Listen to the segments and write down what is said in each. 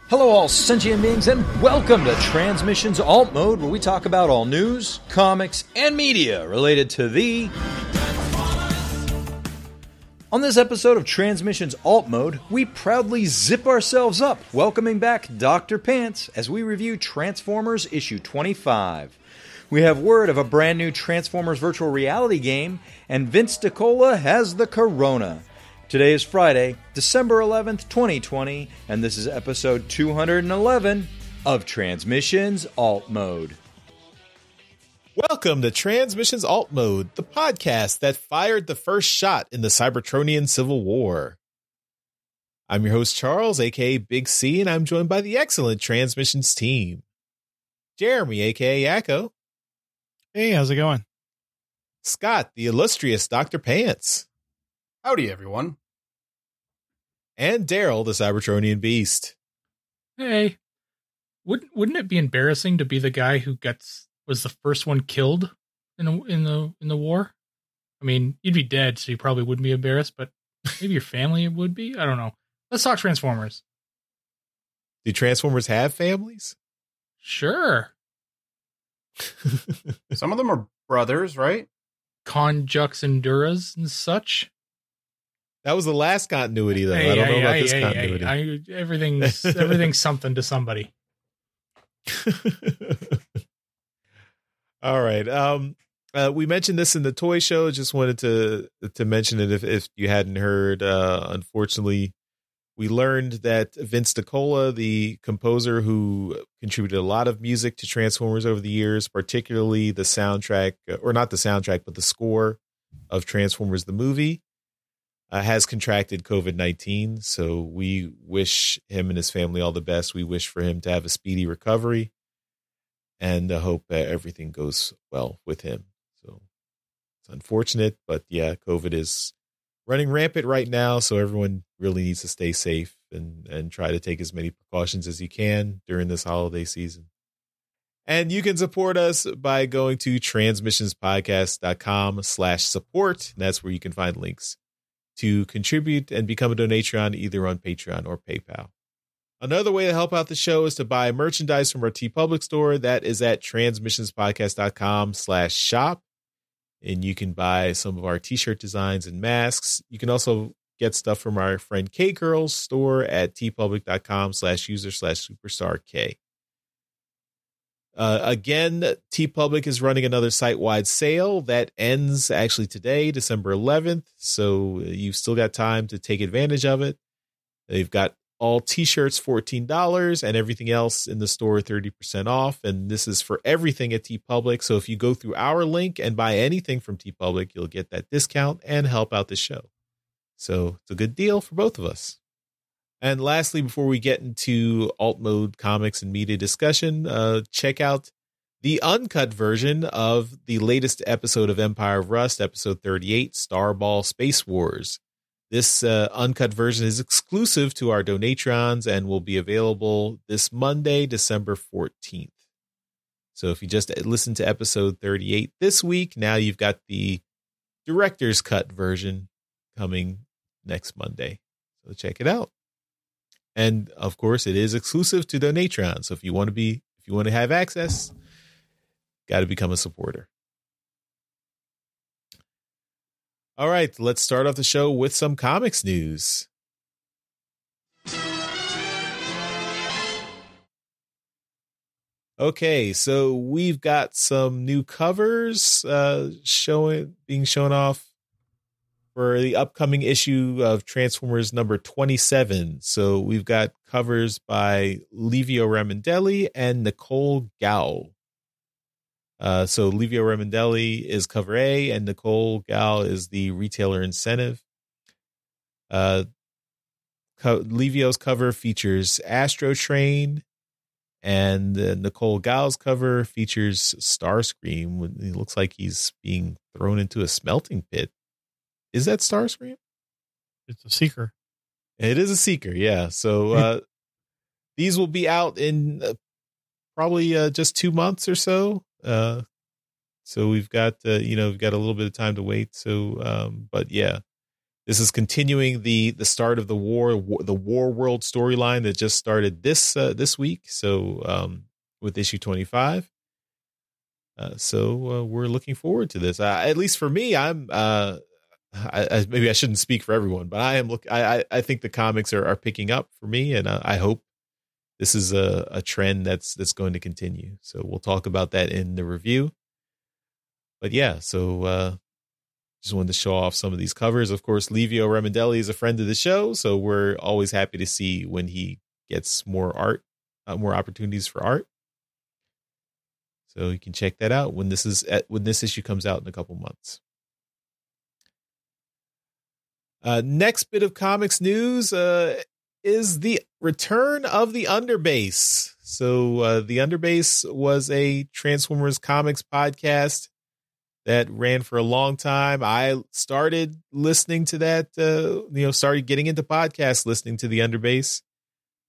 Hello all sentient beings and welcome to Transmissions Alt Mode, where we talk about all news, comics, and media related to the... On this episode of Transmissions Alt Mode, we proudly zip ourselves up, welcoming back Dr. Pants as we review Transformers issue 25. We have word of a brand new Transformers virtual reality game, and Vince DiCola has the corona. Today is Friday, December 11th, 2020, and this is episode 211 of Transmissions Alt Mode. Welcome to Transmissions Alt Mode, the podcast that fired the first shot in the Cybertronian Civil War. I'm your host, Charles, aka Big C, and I'm joined by the excellent Transmissions team. Jeremy, aka Yakko. Hey, how's it going? Scott, the illustrious Dr. Pants. Howdy, everyone. And Daryl, the Cybertronian Beast. Hey, wouldn't it be embarrassing to be the guy who was the first one killed in the war? I mean, you'd be dead, so you probably wouldn't be embarrassed, but maybe your family would be. I don't know. Let's talk Transformers. Do Transformers have families? Sure. Some of them are brothers, right? Conjux and Duras and such. That was the last continuity, though. I don't know about this continuity. Everything's something to somebody. All right. We mentioned this in the toy show. Just wanted to mention it if you hadn't heard. Unfortunately, we learned that Vince DiCola, the composer who contributed a lot of music to Transformers over the years, particularly the soundtrack, or not the soundtrack, but the score of Transformers the movie, has contracted COVID-19. So we wish him and his family all the best. We wish for him to have a speedy recovery and hope that everything goes well with him. So it's unfortunate, but yeah, COVID is running rampant right now. So everyone really needs to stay safe and try to take as many precautions as you can during this holiday season. And you can support us by going to transmissionspodcast.com/support. That's where you can find links to contribute and become a donatron either on Patreon or PayPal. Another way to help out the show is to buy merchandise from our TeePublic store. That is at transmissionspodcast.com/shop. And you can buy some of our t-shirt designs and masks. You can also get stuff from our friend K-Girl's store at tpublic.com/user/superstark. Again, TeePublic is running another site-wide sale that ends actually today, December 11th. So you've still got time to take advantage of it. They've got all t-shirts $14 and everything else in the store 30% off. And this is for everything at TeePublic. So if you go through our link and buy anything from TeePublic, you'll get that discount and help out the show. So it's a good deal for both of us. And lastly, before we get into alt mode comics and media discussion, check out the uncut version of the latest episode of Empire of Rust, episode 38, Starball Space Wars. This uncut version is exclusive to our donatrons and will be available this Monday, December 14th. So if you just listened to episode 38 this week, now you've got the director's cut version coming next Monday. So check it out. And of course, it is exclusive to Donatron. So if you want to have access, got to become a supporter. All right, let's start off the show with some comics news. Okay, so we've got some new covers being shown off for the upcoming issue of Transformers number 27. So we've got covers by Livio Ramondelli and Nicole Gao. So Livio Ramondelli is cover A and Nicole Gao is the retailer incentive. Livio's cover features Astro Train, and Nicole Gao's cover features Starscream. It looks like he's being thrown into a smelting pit. Is that Starscream? It's a Seeker. It is a Seeker, yeah. So these will be out in probably just 2 months or so. So we've got a little bit of time to wait. So, but yeah, This is continuing the start of the war world storyline that just started this week. So with issue 25. So we're looking forward to this. At least for me, maybe I shouldn't speak for everyone, but I think the comics are picking up for me, and I hope this is a trend that's going to continue. So we'll talk about that in the review. But yeah, so just wanted to show off some of these covers. Of course, Livio Remendelli is a friend of the show, so we're always happy to see when he gets more art, more opportunities for art. So you can check that out when this issue comes out in a couple months. Next bit of comics news is the return of the Underbase. So the Underbase was a Transformers comics podcast that ran for a long time. I started listening to that, started getting into podcasts, listening to the Underbase.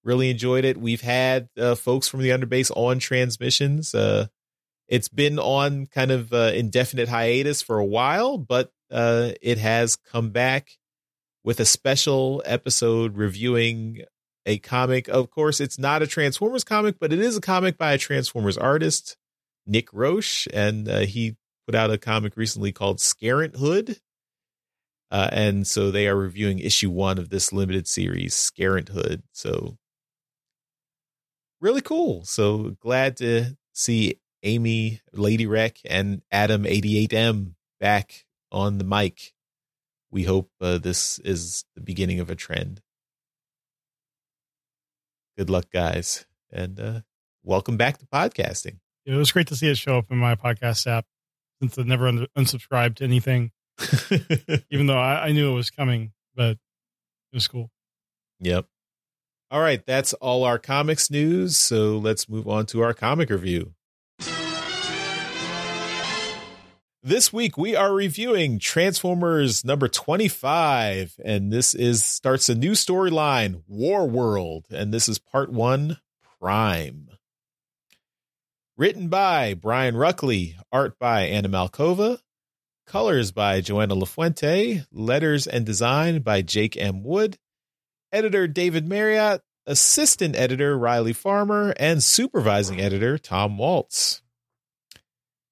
Really enjoyed it. We've had folks from the Underbase on Transmissions. It's been on kind of indefinite hiatus for a while, but it has come back with a special episode reviewing a comic. Of course, it's not a Transformers comic, but it is a comic by a Transformers artist, Nick Roche, and he put out a comic recently called Scarent Hood. And so they are reviewing issue 1 of this limited series, Scarent Hood. So really cool. So glad to see Amy, Lady Rec, and Adam 88M back on the mic. We hope this is the beginning of a trend. Good luck, guys. And welcome back to podcasting. It was great to see it show up in my podcast app since I never unsubscribed to anything, even though I knew it was coming, but it was cool. Yep. All right. That's all our comics news. So let's move on to our comic review. This week, we are reviewing Transformers number 25, and this starts a new storyline, War World, and this is part 1, Prime. Written by Brian Ruckley, art by Anna Malkova, colors by Joanna LaFuente, letters and design by Jake M. Wood, editor David Marriott, assistant editor Riley Farmer, and supervising editor Tom Waltz.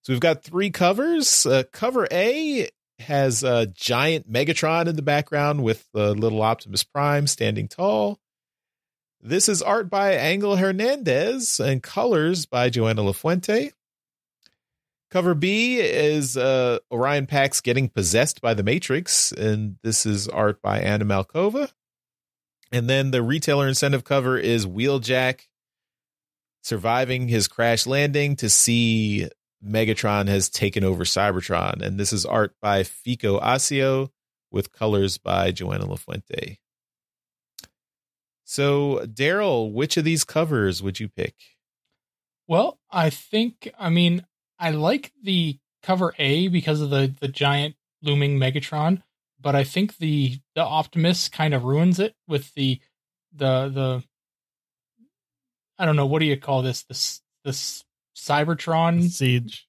So we've got 3 covers. Cover A has a giant Megatron in the background with the little Optimus Prime standing tall. This is art by Angel Hernandez and colors by Joanna LaFuente. Cover B is Orion Pax getting possessed by the Matrix, and this is art by Anna Malkova. And then the retailer incentive cover is Wheeljack surviving his crash landing to see Megatron has taken over Cybertron, and this is art by Fico Asio with colors by Joanna LaFuente. So, Daryl, which of these covers would you pick? Well, I like the cover A because of the giant looming Megatron, but I think the Optimus kind of ruins it with the I don't know, what do you call this? This Cybertron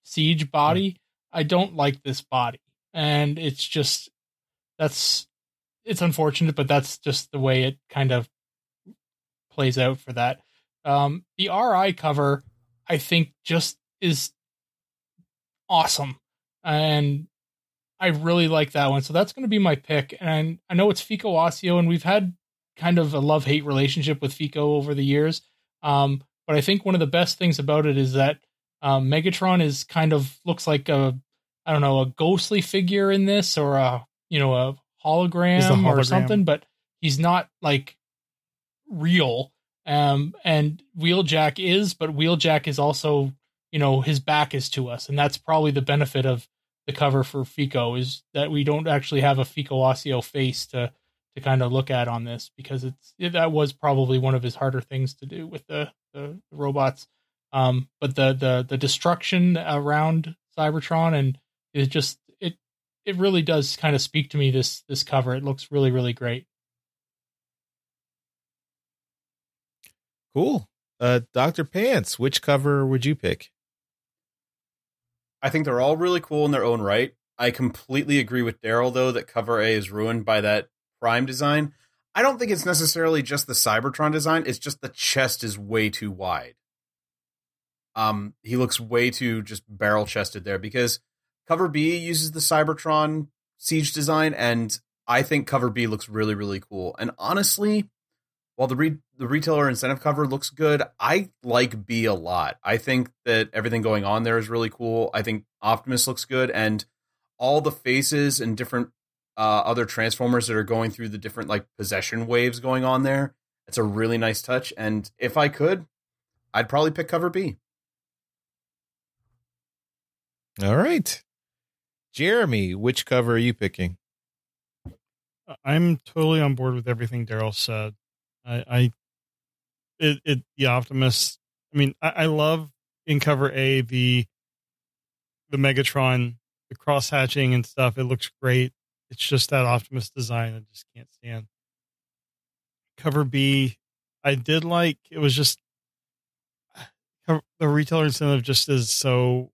siege body. I don't like this body, and it's unfortunate, but that's just the way it kind of plays out for that. The RI cover, I think, just is awesome, and I really like that one. So that's going to be my pick. And I know it's Fico Asio, and we've had kind of a love-hate relationship with Fico over the years. But I think one of the best things about it is that Megatron is kind of looks like a ghostly figure in this, or a hologram or something, but he's not like real. And Wheeljack is, but Wheeljack is also, his back is to us. And that's probably the benefit of the cover for Fico, is that we don't actually have a Fico Asio face to kind of look at on this, because that was probably one of his harder things to do with the robots. But the destruction around Cybertron, and it really does kind of speak to me, this cover. It looks really, really great. Cool. Dr. Pants, which cover would you pick? I think they're all really cool in their own right. I completely agree with Daryl, though, that cover A is ruined by that Prime design. I don't think it's necessarily just the Cybertron design. It's just the chest is way too wide. He looks way too just barrel chested there because Cover B uses the Cybertron siege design, and I think Cover B looks really, really cool. And honestly, while the retailer incentive cover looks good, I like B a lot. I think that everything going on there is really cool. I think Optimus looks good, and all the faces and different other Transformers that are going through the different like possession waves going on there. It's a really nice touch, and if I could, I'd probably pick Cover B. All right. Jeremy, which cover are you picking? I'm totally on board with everything Daryl said. The Optimus. I mean, I love in Cover A the Megatron, the cross hatching and stuff. It looks great. It's just that Optimus design I just can't stand. Cover B, I did like. It was just the retailer incentive just is so.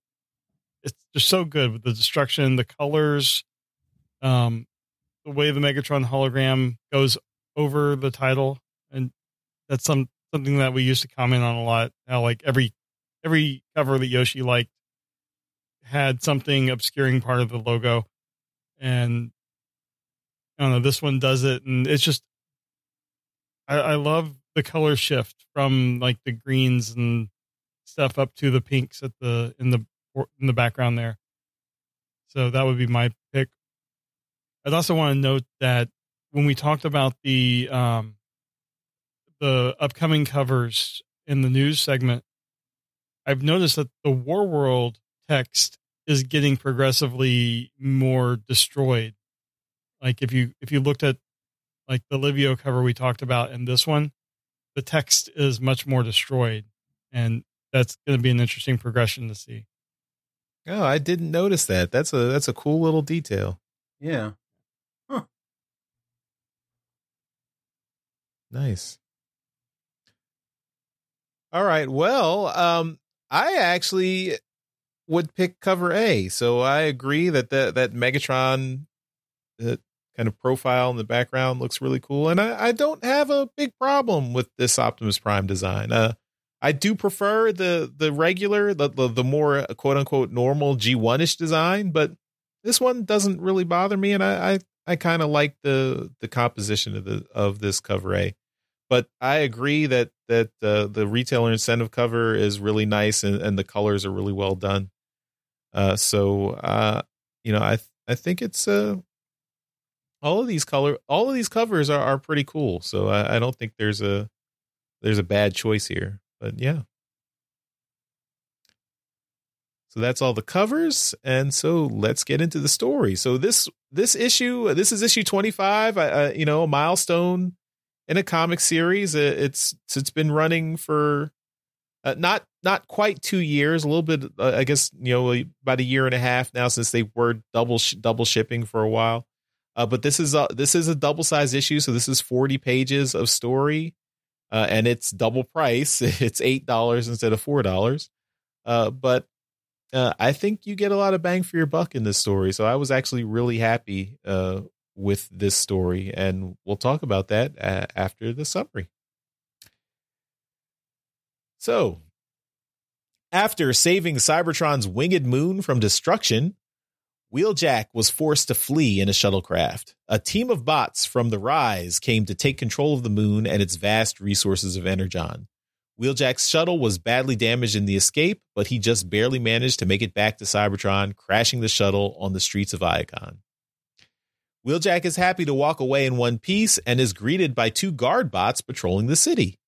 It's just so good with the destruction, the colors, the way the Megatron hologram goes over the title, and that's something that we used to comment on a lot. How like every cover that Yoshi liked had something obscuring part of the logo, and I don't know, this one does it, and it's just I love the color shift from like the greens and stuff up to the pinks at in the background there. So that would be my pick. I'd also want to note that when we talked about the upcoming covers in the news segment, I've noticed that the War World text is getting progressively more destroyed. Like if you looked at like the Livio cover we talked about in this one, the text is much more destroyed, and that's going to be an interesting progression to see. Oh, I didn't notice that. That's a cool little detail. Yeah. Huh. Nice. All right. Well, I actually would pick Cover A. So I agree that Megatron kind of profile in the background looks really cool. And I don't have a big problem with this Optimus Prime design. I do prefer the regular, the more quote unquote normal G1-ish design, but this one doesn't really bother me, and I kind of like the composition of this Cover A. But I agree that the retailer incentive cover is really nice, and the colors are really well done. So I think it's all of these covers are pretty cool. So I don't think there's a bad choice here. But yeah. So that's all the covers. And so let's get into the story. So this issue, this is issue 25, a milestone in a comic series. It's been running for not quite 2 years, a little bit, I guess, about a year and a half now since they were double shipping for a while. But this is a double size issue. So this is 40 pages of story. And it's double price. It's $8 instead of $4. But I think you get a lot of bang for your buck in this story. So I was actually really happy with this story. And we'll talk about that after the summary. So, after saving Cybertron's winged moon from destruction, Wheeljack was forced to flee in a shuttlecraft. A team of bots from the Rise came to take control of the moon and its vast resources of energon. Wheeljack's shuttle was badly damaged in the escape, but he just barely managed to make it back to Cybertron, crashing the shuttle on the streets of Iacon. Wheeljack is happy to walk away in one piece and is greeted by 2 guard bots patrolling the city.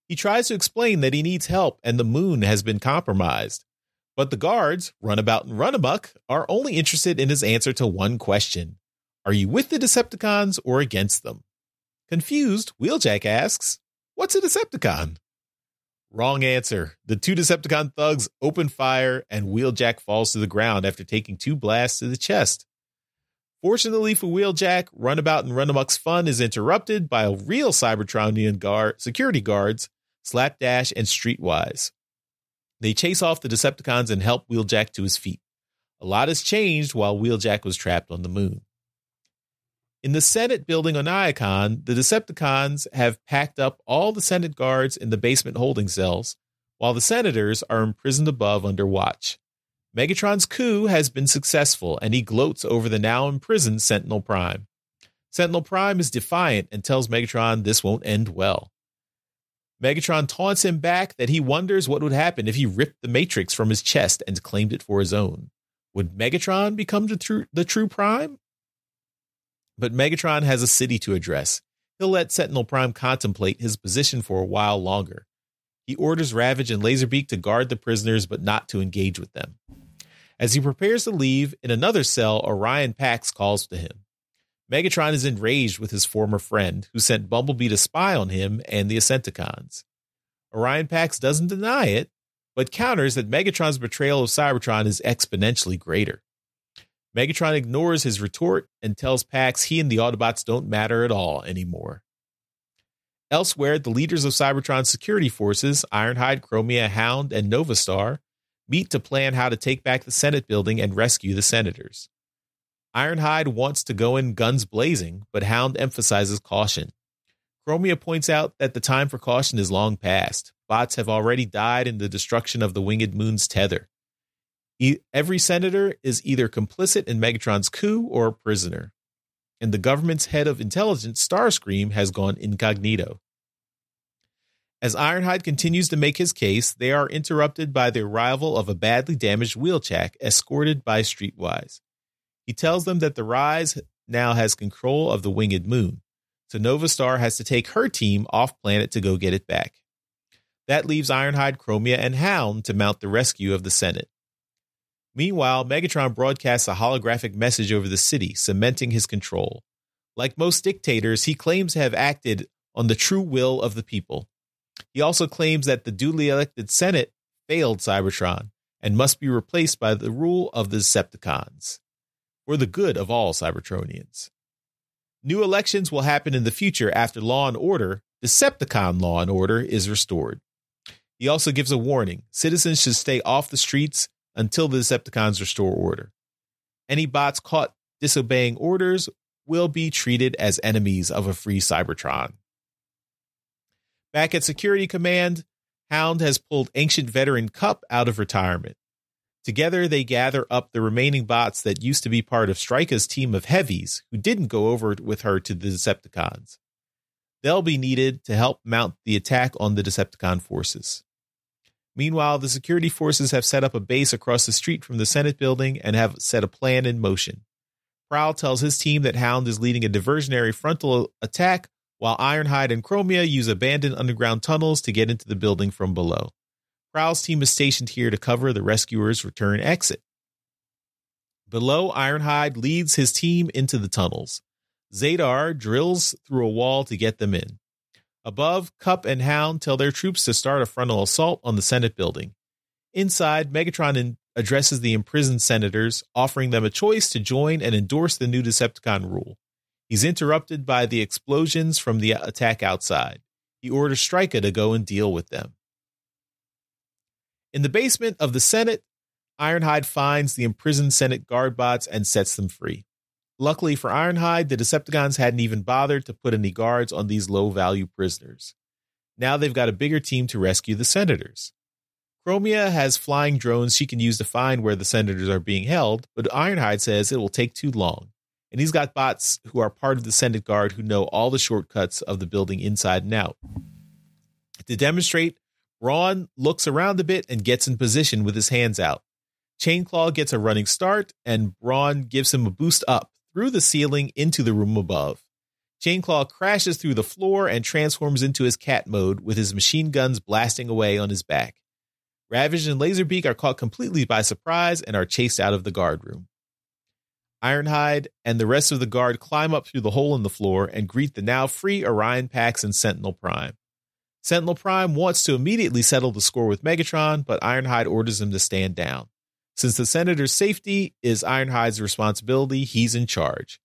He tries to explain that he needs help and the moon has been compromised. But the guards, Runabout and Runamuck, are only interested in his answer to one question. Are you with the Decepticons or against them? Confused, Wheeljack asks, what's a Decepticon? Wrong answer. The 2 Decepticon thugs open fire and Wheeljack falls to the ground after taking 2 blasts to the chest. Fortunately for Wheeljack, Runabout and Runamuck's fun is interrupted by real Cybertronian security guards, Slapdash and Streetwise. They chase off the Decepticons and help Wheeljack to his feet. A lot has changed while Wheeljack was trapped on the moon. In the Senate building on Iacon, the Decepticons have packed up all the Senate guards in the basement holding cells, while the senators are imprisoned above under watch. Megatron's coup has been successful, and he gloats over the now imprisoned Sentinel Prime. Sentinel Prime is defiant and tells Megatron this won't end well. Megatron taunts him back that he wonders what would happen if he ripped the Matrix from his chest and claimed it for his own. Would Megatron become the true Prime? But Megatron has a city to address. He'll let Sentinel Prime contemplate his position for a while longer. He orders Ravage and Laserbeak to guard the prisoners, but not to engage with them. As he prepares to leave, in another cell, Orion Pax calls to him. Megatron is enraged with his former friend, who sent Bumblebee to spy on him and the Ascenticons. Orion Pax doesn't deny it, but counters that Megatron's betrayal of Cybertron is exponentially greater. Megatron ignores his retort and tells Pax he and the Autobots don't matter at all anymore. Elsewhere, the leaders of Cybertron's security forces, Ironhide, Chromia, Hound, and Nova Star, meet to plan how to take back the Senate building and rescue the senators. Ironhide wants to go in guns blazing, but Hound emphasizes caution. Chromia points out that the time for caution is long past. Bots have already died in the destruction of the Winged Moon's tether. Every senator is either complicit in Megatron's coup or a prisoner. And the government's head of intelligence, Starscream, has gone incognito. As Ironhide continues to make his case, they are interrupted by the arrival of a badly damaged Wheeljack, escorted by Streetwise. He tells them that the Rise now has control of the Winged Moon, so Nova Star has to take her team off planet to go get it back. That leaves Ironhide, Chromia, and Hound to mount the rescue of the Senate. Meanwhile, Megatron broadcasts a holographic message over the city, cementing his control. Like most dictators, he claims to have acted on the true will of the people. He also claims that the duly elected Senate failed Cybertron and must be replaced by the rule of the Decepticons, for the good of all Cybertronians. New elections will happen in the future after Law and Order, Decepticon Law and Order, is restored. He also gives a warning. Citizens should stay off the streets until the Decepticons restore order. Any bots caught disobeying orders will be treated as enemies of a free Cybertron. Back at Security Command, Hound has pulled ancient veteran Cup out of retirement. Together, they gather up the remaining bots that used to be part of Strika's team of heavies who didn't go over with her to the Decepticons. They'll be needed to help mount the attack on the Decepticon forces. Meanwhile, the security forces have set up a base across the street from the Senate building and have set a plan in motion. Prowl tells his team that Hound is leading a diversionary frontal attack, while Ironhide and Chromia use abandoned underground tunnels to get into the building from below. Prowl's team is stationed here to cover the rescuers' return exit. Below, Ironhide leads his team into the tunnels. Zadar drills through a wall to get them in. Above, Cup and Hound tell their troops to start a frontal assault on the Senate building. Inside, Megatron addresses the imprisoned senators, offering them a choice to join and endorse the new Decepticon rule. He's interrupted by the explosions from the attack outside. He orders Strika to go and deal with them. In the basement of the Senate, Ironhide finds the imprisoned Senate guard bots and sets them free. Luckily for Ironhide, the Decepticons hadn't even bothered to put any guards on these low-value prisoners. Now they've got a bigger team to rescue the senators. Chromia has flying drones she can use to find where the senators are being held, but Ironhide says it will take too long. And he's got bots who are part of the Senate Guard who know all the shortcuts of the building inside and out. To demonstrate, Brawn looks around a bit and gets in position with his hands out. Chainclaw gets a running start, and Brawn gives him a boost up through the ceiling into the room above. Chainclaw crashes through the floor and transforms into his cat mode with his machine guns blasting away on his back. Ravage and Laserbeak are caught completely by surprise and are chased out of the guard room. Ironhide and the rest of the guard climb up through the hole in the floor and greet the now free Orion Pax and Sentinel Prime. Sentinel Prime wants to immediately settle the score with Megatron, but Ironhide orders him to stand down. Since the Senator's safety is Ironhide's responsibility, he's in charge.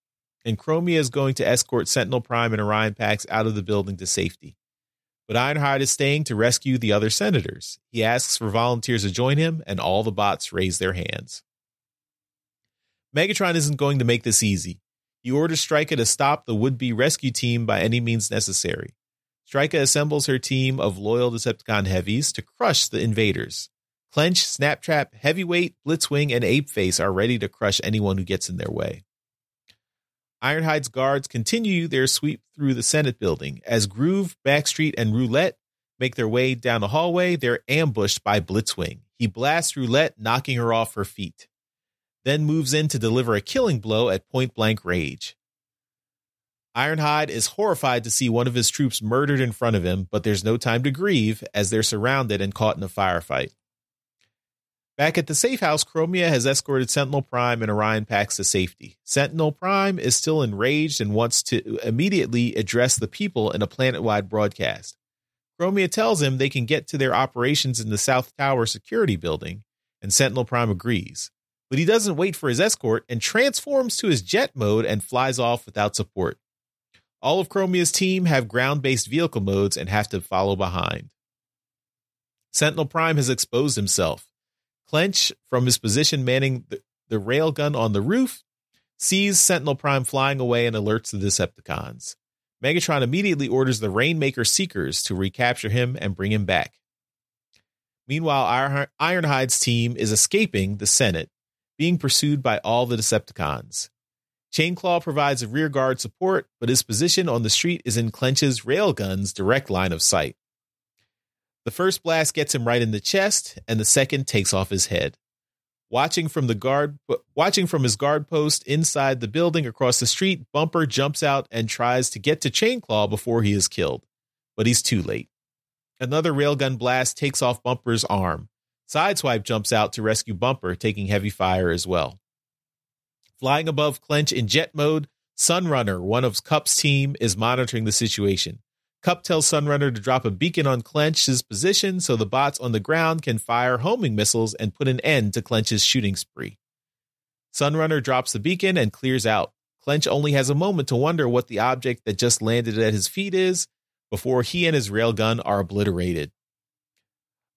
And Chromia is going to escort Sentinel Prime and Orion Pax out of the building to safety. But Ironhide is staying to rescue the other senators. He asks for volunteers to join him, and all the bots raise their hands. Megatron isn't going to make this easy. He orders Stryka to stop the would-be rescue team by any means necessary. Stryka assembles her team of loyal Decepticon heavies to crush the invaders. Clench, Snaptrap, Heavyweight, Blitzwing, and Apeface are ready to crush anyone who gets in their way. Ironhide's guards continue their sweep through the Senate building. As Groove, Backstreet, and Roulette make their way down the hallway, they're ambushed by Blitzwing. He blasts Roulette, knocking her off her feet, then moves in to deliver a killing blow at point-blank range. Ironhide is horrified to see one of his troops murdered in front of him, but there's no time to grieve as they're surrounded and caught in a firefight. Back at the safe house, Chromia has escorted Sentinel Prime and Orion Pax to safety. Sentinel Prime is still enraged and wants to immediately address the people in a planet-wide broadcast. Chromia tells him they can get to their operations in the South Tower security building, and Sentinel Prime agrees. But he doesn't wait for his escort and transforms to his jet mode and flies off without support. All of Chromia's team have ground-based vehicle modes and have to follow behind. Sentinel Prime has exposed himself. Clench, from his position manning the railgun on the roof, sees Sentinel Prime flying away and alerts the Decepticons. Megatron immediately orders the Rainmaker Seekers to recapture him and bring him back. Meanwhile, Ironhide's team is escaping the Senate, being pursued by all the Decepticons. Chainclaw provides a rearguard support, but his position on the street is in Clench's railgun's direct line of sight. The first blast gets him right in the chest, and the second takes off his head. Watching from his guard post inside the building across the street, Bumper jumps out and tries to get to Chainclaw before he is killed, but he's too late. Another railgun blast takes off Bumper's arm. Sideswipe jumps out to rescue Bumper, taking heavy fire as well. Flying above Clench in jet mode, Sunrunner, one of Cup's team, is monitoring the situation. Cup tells Sunrunner to drop a beacon on Clench's position so the bots on the ground can fire homing missiles and put an end to Clench's shooting spree. Sunrunner drops the beacon and clears out. Clench only has a moment to wonder what the object that just landed at his feet is before he and his railgun are obliterated.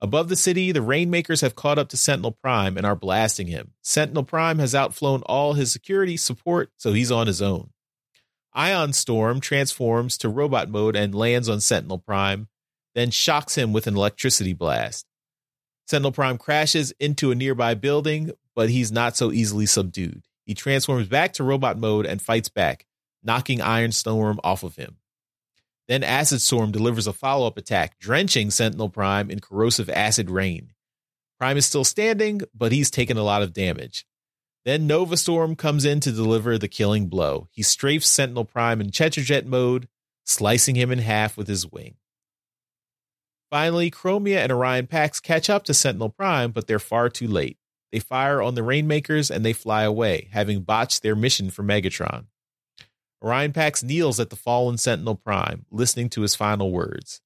Above the city, the Rainmakers have caught up to Sentinel Prime and are blasting him. Sentinel Prime has outflown all his security support, so he's on his own. Ion Storm transforms to robot mode and lands on Sentinel Prime, then shocks him with an electricity blast. Sentinel Prime crashes into a nearby building, but he's not so easily subdued. He transforms back to robot mode and fights back, knocking Ion Storm off of him. Then Acid Storm delivers a follow-up attack, drenching Sentinel Prime in corrosive acid rain. Prime is still standing, but he's taken a lot of damage. Then Nova Storm comes in to deliver the killing blow. He strafes Sentinel Prime in Chetrajet mode, slicing him in half with his wing. Finally, Chromia and Orion Pax catch up to Sentinel Prime, but they're far too late. They fire on the Rainmakers and they fly away, having botched their mission for Megatron. Orion Pax kneels at the fallen Sentinel Prime, listening to his final words.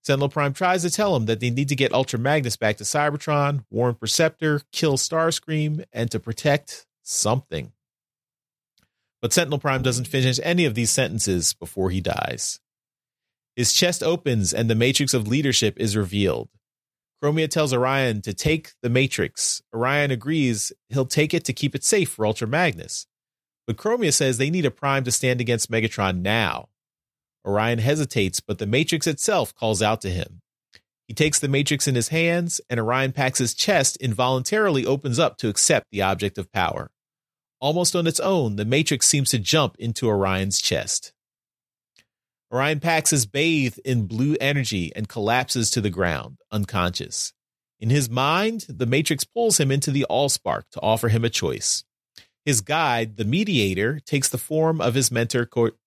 Sentinel Prime tries to tell him that they need to get Ultra Magnus back to Cybertron, warn Perceptor, kill Starscream, and to protect something. But Sentinel Prime doesn't finish any of these sentences before he dies. His chest opens and the Matrix of Leadership is revealed. Chromia tells Orion to take the Matrix. Orion agrees he'll take it to keep it safe for Ultra Magnus. But Chromia says they need a Prime to stand against Megatron now. Orion hesitates, but the Matrix itself calls out to him. He takes the Matrix in his hands, and Orion Pax's chest involuntarily opens up to accept the object of power. Almost on its own, the Matrix seems to jump into Orion's chest. Orion Pax is bathed in blue energy and collapses to the ground, unconscious. In his mind, the Matrix pulls him into the Allspark to offer him a choice. His guide, the Mediator, takes the form of his mentor Codexa.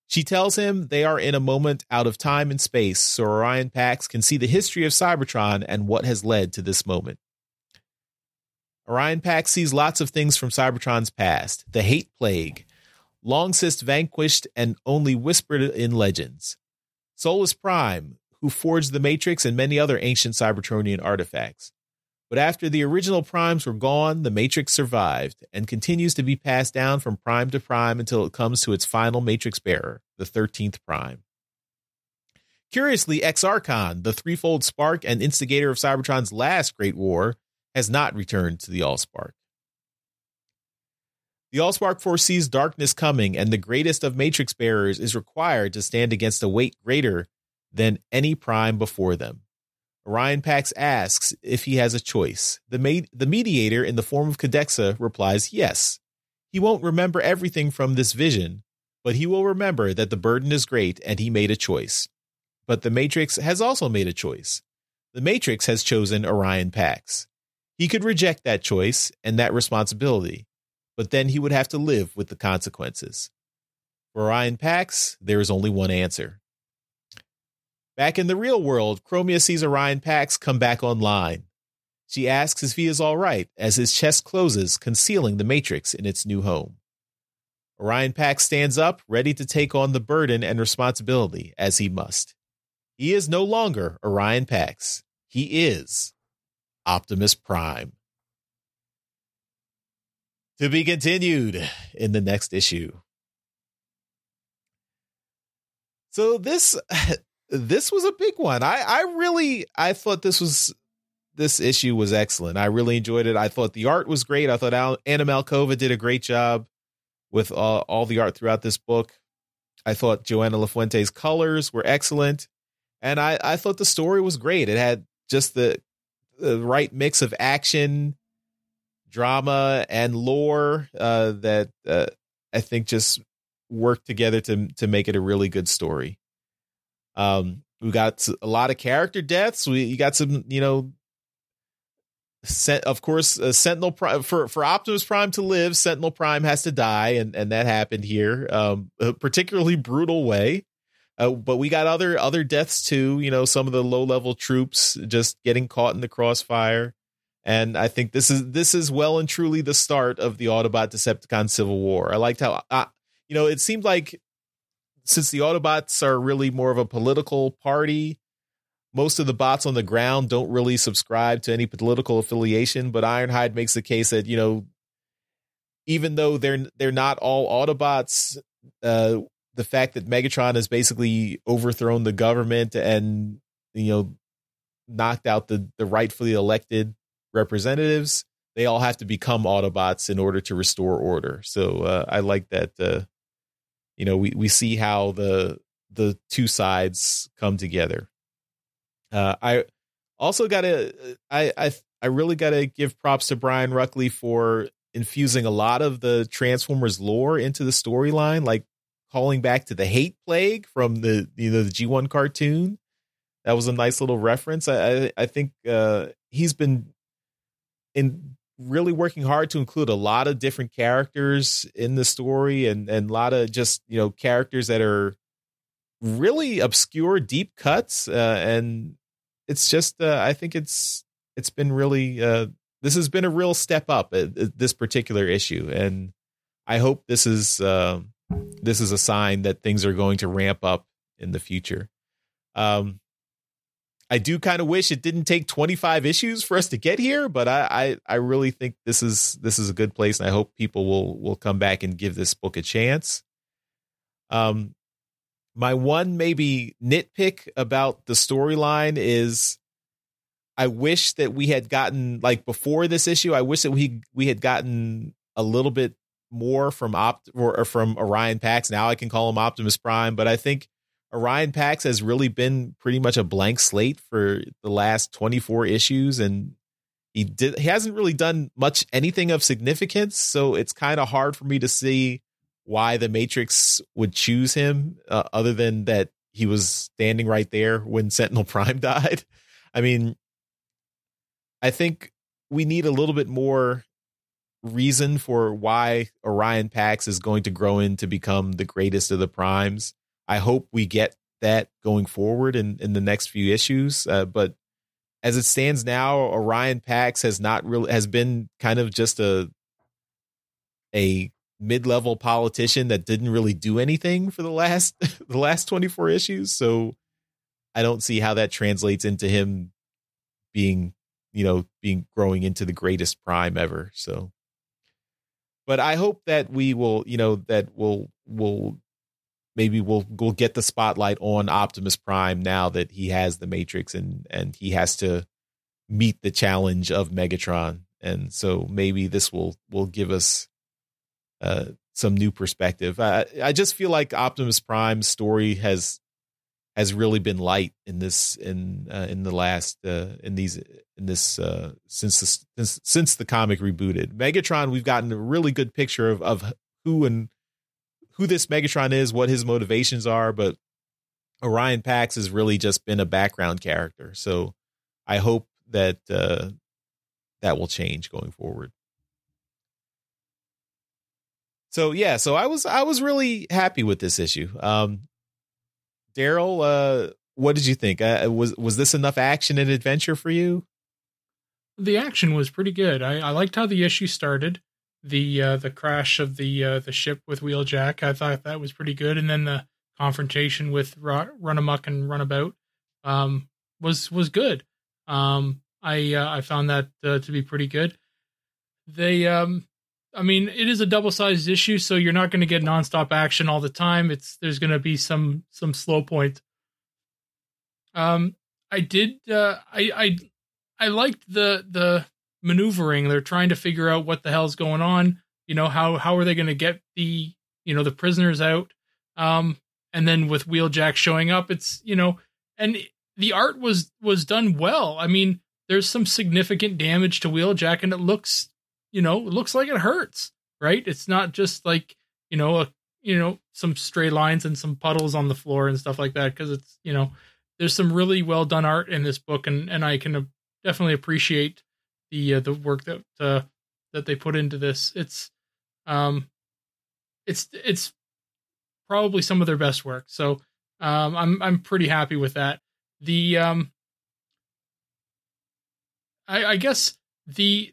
She tells him they are in a moment out of time and space, so Orion Pax can see the history of Cybertron and what has led to this moment. Orion Pax sees lots of things from Cybertron's past: the hate plague, long since vanquished and only whispered in legends; Solus Prime, who forged the Matrix and many other ancient Cybertronian artifacts. But after the original Primes were gone, the Matrix survived and continues to be passed down from Prime to Prime until it comes to its final Matrix bearer, the 13th Prime. Curiously, Exarchon, the threefold spark and instigator of Cybertron's last Great War, has not returned to the Allspark. The Allspark foresees darkness coming, and the greatest of Matrix bearers is required to stand against a weight greater than any prime before them. Orion Pax asks if he has a choice. The mediator, in the form of Cadexa, replies yes. He won't remember everything from this vision, but he will remember that the burden is great and he made a choice. But the Matrix has also made a choice. The Matrix has chosen Orion Pax. He could reject that choice and that responsibility, but then he would have to live with the consequences. For Orion Pax, there is only one answer. Back in the real world, Chromia sees Orion Pax come back online. She asks if he is all right as his chest closes, concealing the Matrix in its new home. Orion Pax stands up, ready to take on the burden and responsibility as he must. He is no longer Orion Pax. He is Optimus Prime. To be continued in the next issue. So this was a big one. I thought this issue was excellent. I really enjoyed it. I thought the art was great. I thought Anna Malkova did a great job with all the art throughout this book. I thought Joanna LaFuente's colors were excellent. And I thought the story was great. It had just the right mix of action, drama, and lore that I think just worked together to make it a really good story. We got a lot of character deaths. You got some, of course, Sentinel Prime for Optimus Prime to live. Sentinel Prime has to die, and that happened here, a particularly brutal way. But we got other deaths too. Some of the low level troops just getting caught in the crossfire, and I think this is well and truly the start of the Autobot Decepticon Civil War. I liked how it seemed like since the Autobots are really more of a political party, most of the bots on the ground don't really subscribe to any political affiliation, but Ironhide makes the case that, even though they're not all Autobots, the fact that Megatron has basically overthrown the government and, knocked out the rightfully elected representatives, they all have to become Autobots in order to restore order. So I like that, we see how the two sides come together. I also I really gotta give props to Brian Ruckley for infusing a lot of the Transformers lore into the storyline, like calling back to the hate plague from the G1 cartoon. That was a nice little reference. I think he's been really working hard to include a lot of different characters in the story and a lot of just characters that are really obscure deep cuts, and it's just I think it's been really this has been a real step up at this particular issue, and I hope this is a sign that things are going to ramp up in the future. I do kind of wish it didn't take 25 issues for us to get here, but I really think this is a good place, and I hope people will come back and give this book a chance. My one maybe nitpick about the storyline is I wish that we had gotten, like before this issue, I wish that we had gotten a little bit more from from Orion Pax. Now I can call him Optimus Prime, but I think Orion Pax has really been pretty much a blank slate for the last 24 issues, and he hasn't really done much anything of significance. So it's kind of hard for me to see why the Matrix would choose him, other than that he was standing right there when Sentinel Prime died. I mean, I think we need a little bit more reason for why Orion Pax is going to grow in to become the greatest of the primes. I hope we get that going forward in the next few issues. But as it stands now, Orion Pax has been kind of just a mid-level politician that didn't really do anything for the last 24 issues. So I don't see how that translates into him being growing into the greatest prime ever. So, but I hope that we will, that we'll get the spotlight on Optimus Prime now that he has the Matrix and he has to meet the challenge of Megatron. And so maybe this will give us some new perspective. I just feel like Optimus Prime's story has really been light in this since the comic rebooted. Megatron, we've gotten a really good picture of who this Megatron is, what his motivations are, but Orion Pax has really just been a background character. So I hope that that will change going forward. So I was really happy with this issue. Daryl, what did you think? Was this enough action and adventure for you? The action was pretty good. I liked how the issue started. The crash of the ship with Wheeljack, I thought that was pretty good, and then the confrontation with Run Amok and Runabout was good. I found that to be pretty good. They I mean, it is a double-sized issue, so you're not going to get nonstop action all the time. There's going to be some slow points. I liked the maneuvering. They're trying to figure out what the hell's going on. You know, how are they going to get the prisoners out? And then with Wheeljack showing up, it's, and the art was done well. I mean, there's some significant damage to Wheeljack, and it looks like it hurts, right? It's not just like, some stray lines and some puddles on the floor and stuff like that. Cause it's, there's some really well done art in this book, and I can definitely appreciate the work that they put into this. It's probably some of their best work. So, I'm pretty happy with that. I guess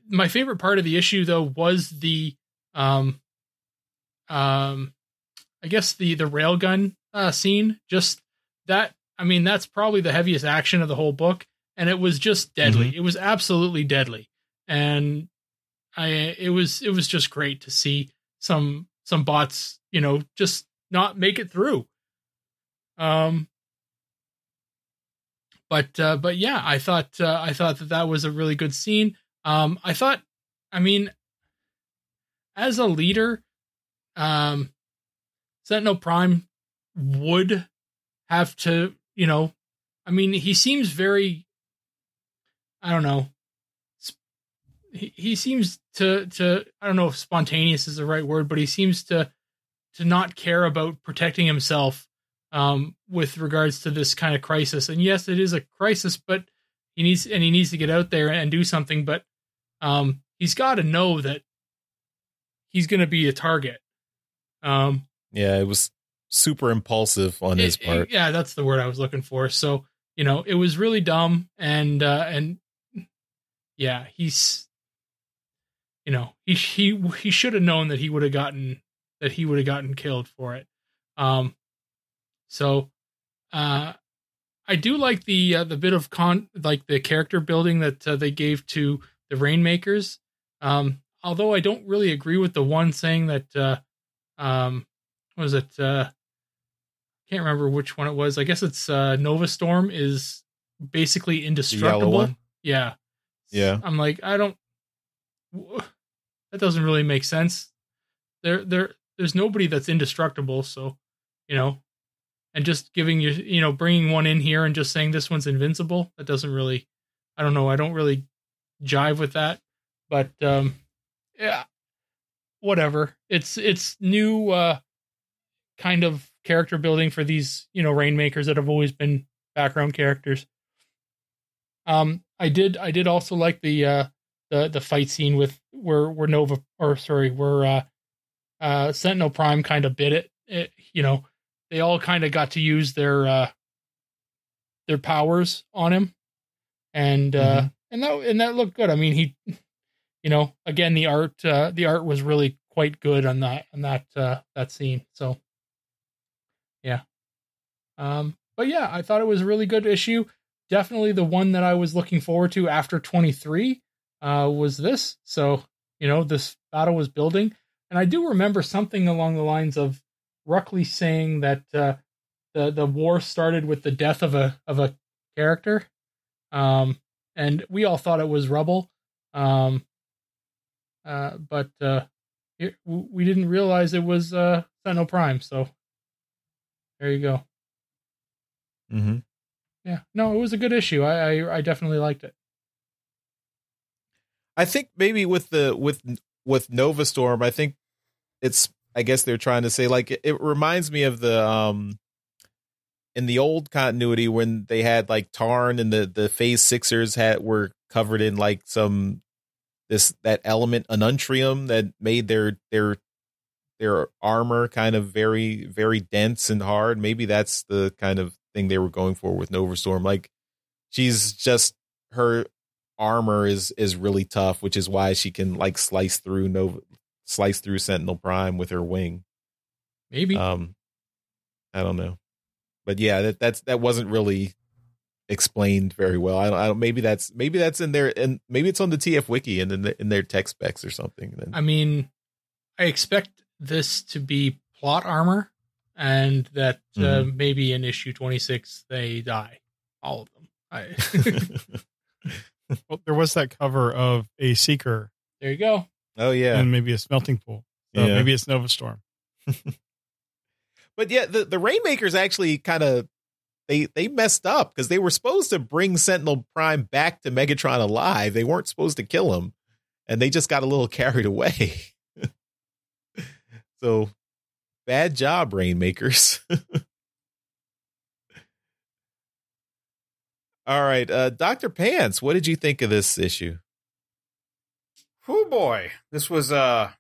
my favorite part of the issue though was the railgun scene. Just that, I mean, that's probably the heaviest action of the whole book, and it was just deadly. Mm-hmm. It was absolutely deadly, and it was just great to see some bots, just not make it through. But yeah, I thought that was a really good scene. I mean, as a leader, Sentinel Prime would have to, I mean, he seems very, I don't know. He seems to, I don't know if spontaneous is the right word, but he seems to not care about protecting himself, with regards to this kind of crisis. And yes, it is a crisis, but he needs to get out there and do something. But he's got to know that he's going to be a target. Yeah, it was super impulsive on his part. Yeah, that's the word I was looking for. So, it was really dumb, and yeah, he's, he should have known that he would have gotten killed for it. So, I do like the bit of the character building that they gave to the Rainmakers. Although I don't really agree with the one saying that, what was it? Can't remember which one it was. I guess it's Nova Storm is basically indestructible. Yeah. I'm like, that doesn't really make sense. There's nobody that's indestructible. So, and just giving you, bringing one in here and just saying this one's invincible, that doesn't really, I don't know. I don't really jive with that, but, yeah, whatever. It's new, kind of character building for these, Rainmakers that have always been background characters. I did also like the fight scene with where Sentinel Prime kind of bit it. They all kind of got to use their powers on him, and that looked good. I mean, he, again, the art was really quite good on that scene. So, yeah. But yeah, I thought it was a really good issue. Definitely the one that I was looking forward to after 23 was this. So, this battle was building, and I do remember something along the lines of Ruckley saying that the war started with the death of a character, and we all thought it was Rubble, but we didn't realize it was Sentinel Prime, so there you go. Mm-hmm. Yeah, no, it was a good issue. I definitely liked it. I think maybe with Nova Storm, I guess they're trying to say, like, it reminds me of the in the old continuity when they had like Tarn and the Phase Sixers were covered in like that element Anuntrium that made their armor kind of very, very dense and hard. Maybe that's the kind of thing they were going for with Nova Storm. Like, her armor is really tough, which is why she can like slice through Sentinel Prime with her wing. Maybe. I don't know, but yeah, that wasn't really explained very well. I don't. Maybe that's in there, and maybe it's on the TF wiki and in their tech specs or something. I mean, I expect this to be plot armor, and that maybe in issue 26 they die, all of them. Well, there was that cover of a Seeker. There you go. Oh yeah, and maybe a smelting pool. So maybe it's Nova Storm. But yeah, the Rainmakers actually kind of they messed up because they were supposed to bring Sentinel Prime back to Megatron alive. They weren't supposed to kill him, and they just got a little carried away. So bad job, Rainmakers. All right, Dr. Pants, what did you think of this issue? Oh boy, this was a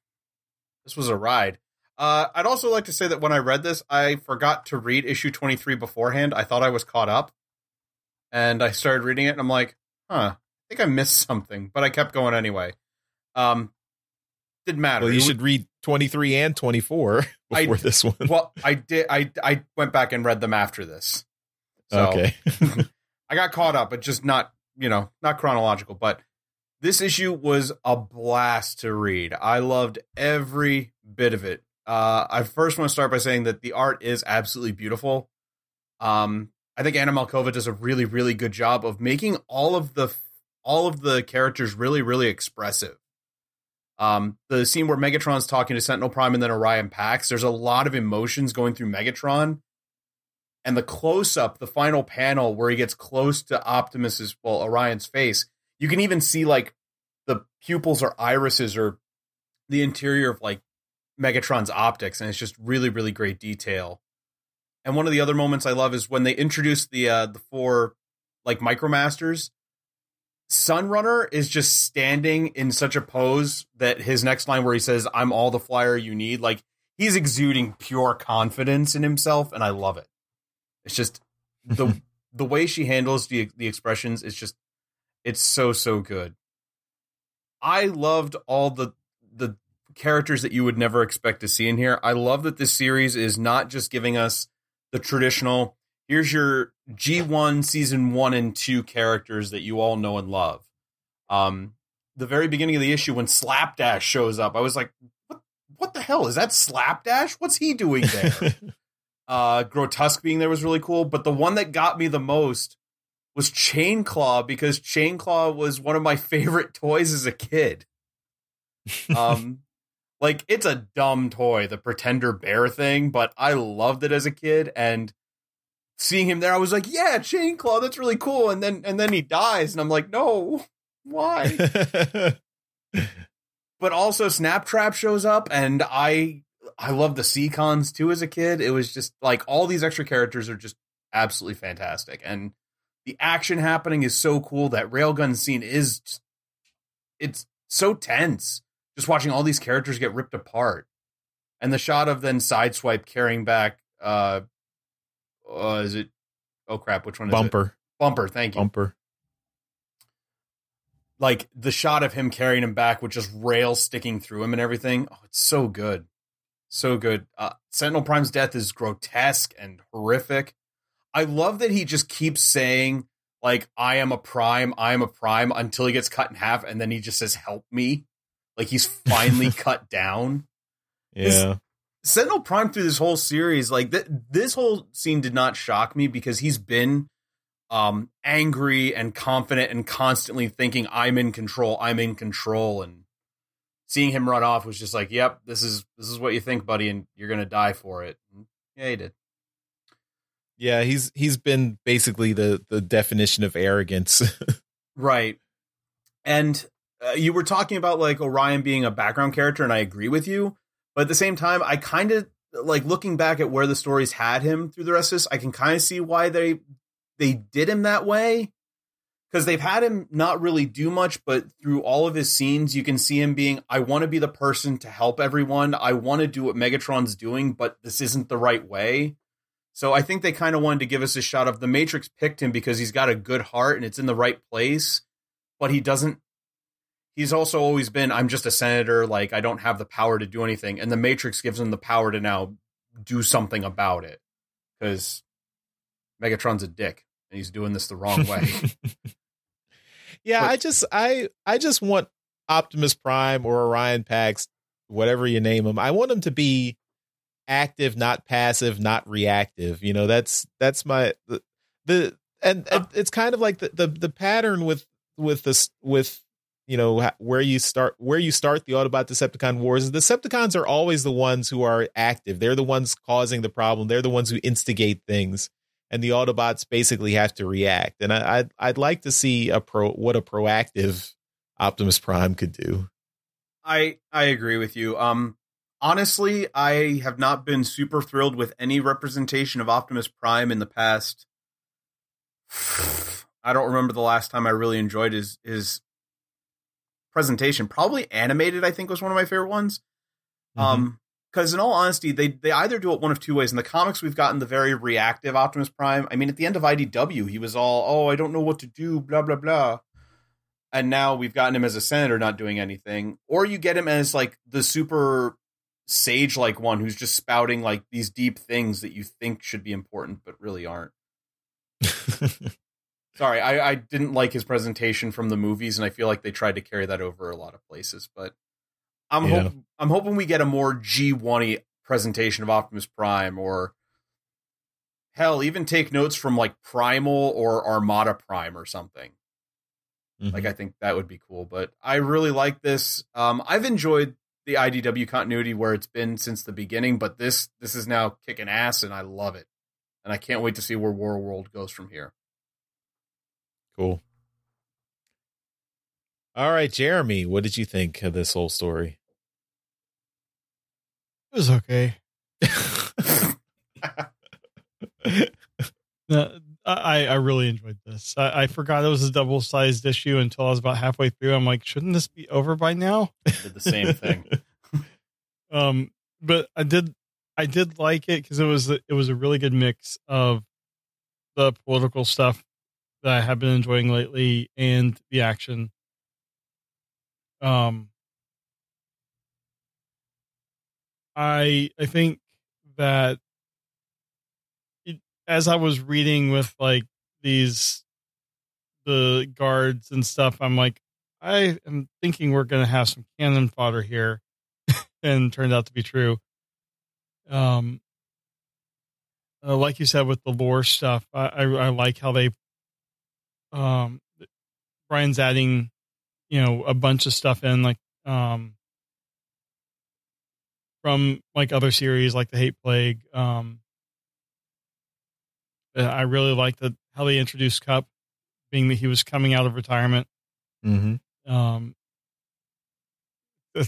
ride. I'd also like to say that when I read this, I forgot to read issue 23 beforehand. I thought I was caught up, and I started reading it, and I'm like, I think I missed something, but I kept going anyway. Didn't matter. Well, you should read 23 and 24 before this one. Well, I did. I went back and read them after this. So, okay. I got caught up, but just not chronological. But this issue was a blast to read. I loved every bit of it. I first want to start by saying that the art is absolutely beautiful. I think Anna Malkova does a really, really good job of making all of the characters really, really expressive. The scene where Megatron's talking to Sentinel Prime and then Orion Pax, there's a lot of emotions going through Megatron. And the close-up, the final panel where he gets close to Orion's face, you can even see like the pupils or irises or the interior of like Megatron's optics, and it's just really, really great detail. And one of the other moments I love is when they introduce the four like Micromasters. Sunrunner is just standing in such a pose that his next line where he says, "I'm all the flyer you need," like he's exuding pure confidence in himself, and I love it. It's just the way she handles the expressions is just, it's so good. I loved all the characters that you would never expect to see in here. I love that this series is not just giving us the traditional, here's your G1 season 1 and 2 characters that you all know and love. The very beginning of the issue when Slapdash shows up, I was like, what the hell? Is that Slapdash? What's he doing there? Grotesque being there was really cool, but the one that got me the most was Chainclaw, because Chainclaw was one of my favorite toys as a kid. Like, it's a dumb toy, the Pretender Bear thing, but I loved it as a kid, and seeing him there, I was like, yeah, Chainclaw, that's really cool, and then he dies, and I'm like, no, why? But also Snaptrap shows up, and I love the Seacons too as a kid. It was just like all these extra characters are just absolutely fantastic. And the action happening is so cool. That railgun scene is just, it's so tense. Just watching all these characters get ripped apart. And the shot of then Sideswipe carrying back, is it? Oh crap. Which one is Bumper. it? Bumper. Thank you. Bumper. Like the shot of him carrying him back with just rails sticking through him and everything. Oh, it's so good. So good. Sentinel Prime's death is grotesque and horrific. I love that he just keeps saying, like, I am a prime until he gets cut in half, and then he just says, help me. Like he's finally cut down. Yeah. Sentinel Prime through this whole series, like this whole scene did not shock me because he's been angry and confident and constantly thinking I'm in control. And seeing him run off was just like, yep, this is what you think, buddy, and you're gonna die for it. And yeah, he did. Yeah, he's been basically the definition of arrogance. Right. And you were talking about like Orion being a background character, and I agree with you. But at the same time, I kind of like looking back at where the stories had him through the rest of this. I can kind of see why they did him that way, because they've had him not really do much, but through all of his scenes, you can see him being, I want to be the person to help everyone. I want to do what Megatron's doing, but this isn't the right way. So I think they kind of wanted to give us a shot of the Matrix picked him because he's got a good heart and it's in the right place, but he's also always been, I'm just a senator. Like, I don't have the power to do anything. And the Matrix gives him the power to now do something about it, because Megatron's a dick and he's doing this the wrong way. Yeah, But- I just want Optimus Prime or Orion Pax, whatever you name him. I want him to be active, not passive, not reactive. You know, that's my it's kind of like the pattern with this, with, you know, where you start the Autobot Decepticon wars. The Decepticons are always the ones who are active. They're the ones causing the problem. They're the ones who instigate things, and the Autobots basically have to react. And I'd like to see what a proactive Optimus Prime could do. I agree with you. Honestly, I have not been super thrilled with any representation of Optimus Prime in the past. I don't remember the last time I really enjoyed his presentation. Probably animated, I think, was one of my favorite ones. Because in all honesty, they either do it one of two ways. In the comics, we've gotten the very reactive Optimus Prime. I mean, at the end of IDW, he was all, oh, I don't know what to do, blah, blah, blah. And now we've gotten him as a senator not doing anything. Or you get him as like the super sage-like one who's just spouting like these deep things that you think should be important but really aren't. Sorry, I didn't like his presentation from the movies, and I feel like they tried to carry that over a lot of places. But I'm hoping we get a more G1-y presentation of Optimus Prime, or hell, even take notes from like Primal or Armada Prime or something. Like, I think that would be cool. But I really like this. I've enjoyed the IDW continuity where it's been since the beginning, but this is now kicking ass, and I love it. And I can't wait to see where War World goes from here. Cool. All right, Jeremy, what did you think of this whole story? It was okay. No, I really enjoyed this. I forgot it was a double-sized issue until I was about halfway through. I'm like, shouldn't this be over by now? Did the same thing. But I did like it because it was a really good mix of the political stuff that I have been enjoying lately and the action. I think that as I was reading with like the guards and stuff, I'm like, I am thinking we're going to have some cannon fodder here, and turned out to be true. Like you said with the lore stuff, I like how they, Brian's adding, a bunch of stuff in, like, from like other series like the Hate Plague. I really liked how they introduced Cup, being that he was coming out of retirement. It's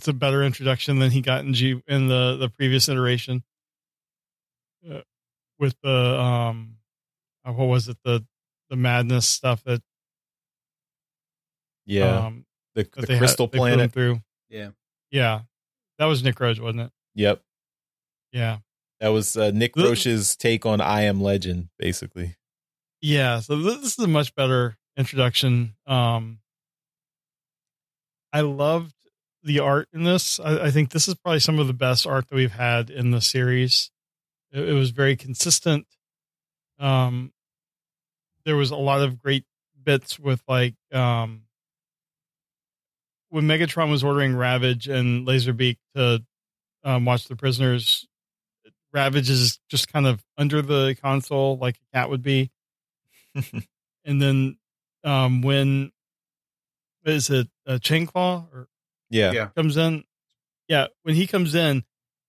a better introduction than he got in the previous iteration. With the what was it, the madness stuff that the crystal planet through. Yeah, that was Nick Roche, wasn't it? Yep. Yeah, that was Nick Roche's take on I Am Legend, basically. Yeah, so this is a much better introduction. I loved the art in this. I think this is probably some of the best art that we've had in the series. It was very consistent. There was a lot of great bits with like when Megatron was ordering Ravage and Laserbeak to watch the prisoners. Ravage is just kind of under the console like a cat would be. And then when is it Chainclaw or yeah comes in, yeah, when he comes in,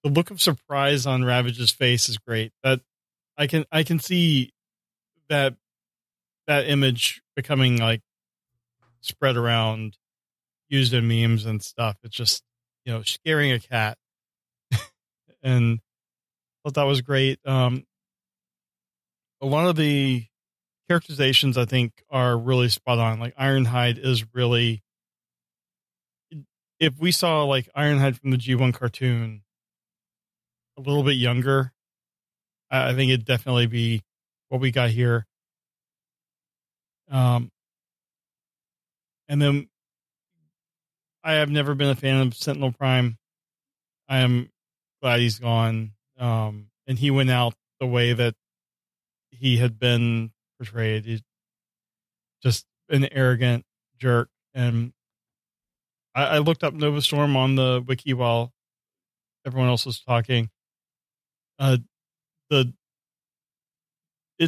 the look of surprise on Ravage's face is great. That I can see that image becoming like spread around, used in memes and stuff. It's just, scaring a cat. And I thought that was great. A lot of the characterizations I think are really spot on. Like Ironhide is really, if we saw like Ironhide from the G1 cartoon a little bit younger, I think it'd definitely be what we got here. And then I have never been a fan of Sentinel Prime. I am glad he's gone. And he went out the way that he had been portrayed. He's just an arrogant jerk. And I looked up Nova Storm on the wiki while everyone else was talking. It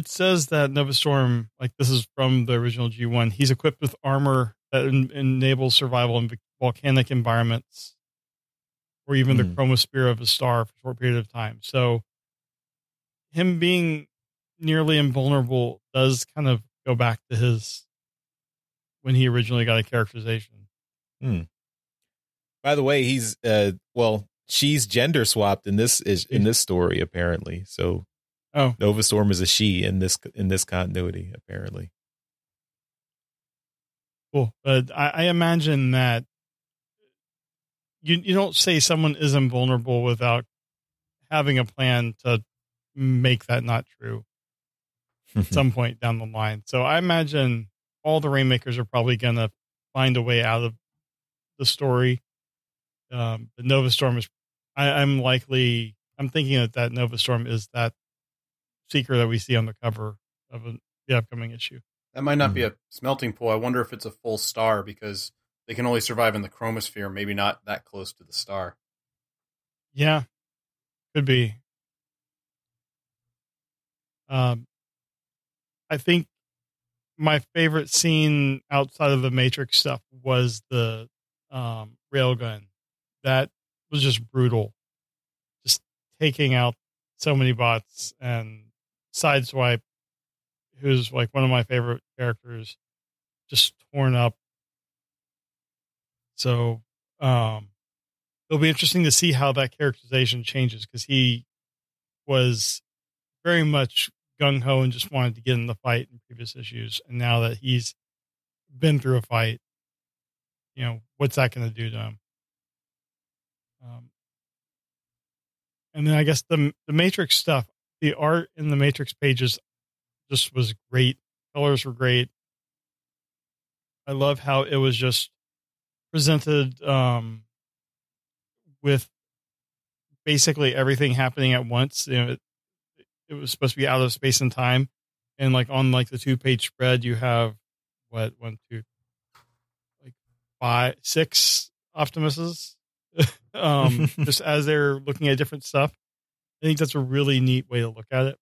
says that Nova Storm, like this is from the original G1, he's equipped with armor that enables survival in volcanic environments, or even the chromosphere of a star for a short period of time. So him being nearly invulnerable does kind of go back to his, when he originally got a characterization. By the way, he's, she's gender swapped in this story, apparently. So Nova Storm is a she in this continuity, apparently. Cool. But I imagine that you don't say someone is invulnerable without having a plan to make that not true at some point down the line. So I imagine all the Rainmakers are probably going to find a way out of the story. The Nova Storm is, I'm thinking that Nova Storm is that Seeker that we see on the cover of the upcoming issue. That might not be a smelting pool. I wonder if it's a full star because they can only survive in the chromosphere, maybe not that close to the star. Yeah, could be. I think my favorite scene outside of the Matrix stuff was the railgun. That was just brutal. Just taking out so many bots, and Sideswipe, who's like one of my favorite characters, just torn up. So it'll be interesting to see how that characterization changes, because he was very much gung-ho and just wanted to get in the fight in previous issues. And now that he's been through a fight, what's that going to do to him? And then I guess the Matrix stuff, the art in the Matrix pages just was great. Colors were great. I love how it was just presented with basically everything happening at once. It was supposed to be out of space and time. And like on like the 2-page spread, you have what, 1, 2, like 5, 6 Optimuses. Just as they're looking at different stuff. I think that's a really neat way to look at it.